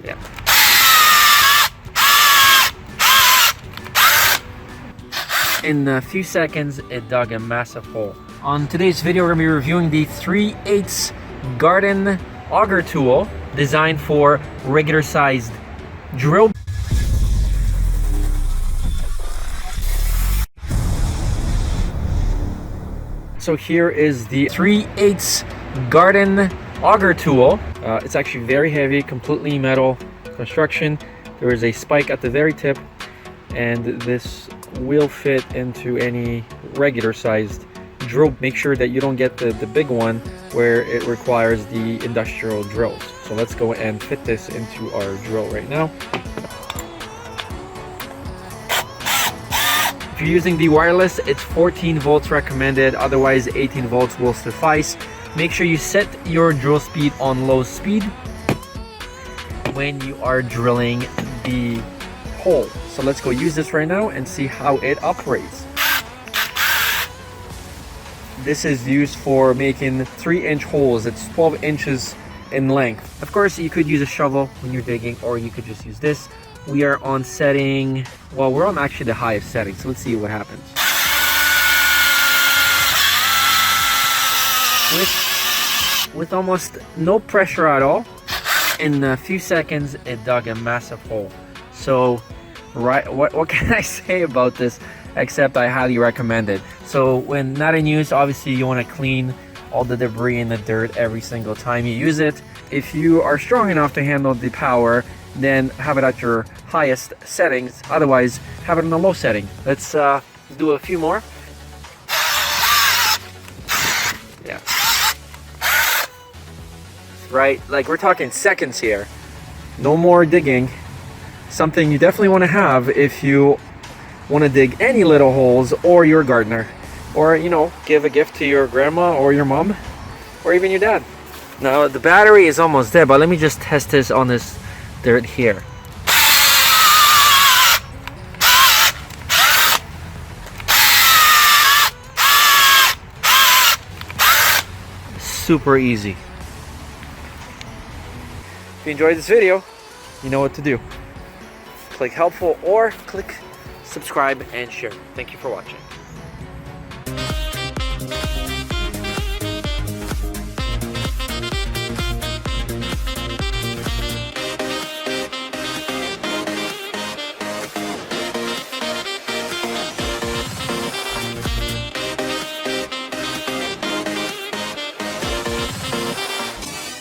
Yeah. In a few seconds, it dug a massive hole. On today's video, we're going to be reviewing the 3/8 garden auger tool designed for regular sized drill. So here is the 3/8 garden auger tool. It's actually very heavy, completely metal construction. There is a spike at the very tip, and this will fit into any regular sized drill. Make sure that you don't get the big one where it requires the industrial drills. So let's go and fit this into our drill right now. If you're using the wireless, it's 14 volts recommended, otherwise 18 volts will suffice. Make sure you set your drill speed on low speed when you are drilling the hole. So let's go use this right now and see how it operates. This is used for making 3-inch holes. It's 12 inches in length. Of course, you could use a shovel when you're digging, or you could just use this. We are on setting, well, we're on actually the highest setting, so let's see what happens. With almost no pressure at all, in a few seconds, it dug a massive hole. So, right, what can I say about this, except I highly recommend it. So when not in use, obviously you want to clean all the debris and the dirt every single time you use it. If you are strong enough to handle the power, then have it at your highest settings. Otherwise, have it on a low setting. Let's do a few more. Yeah. Right, like we're talking seconds here. No more digging. Something you definitely want to have if you want to dig any little holes, or your gardener, or, you know, give a gift to your grandma or your mom, or even your dad. Now the battery is almost dead, but let me just test this on this dirt here. Super easy. If you enjoyed this video, you know what to do. Click helpful or click subscribe and share. Thank you for watching.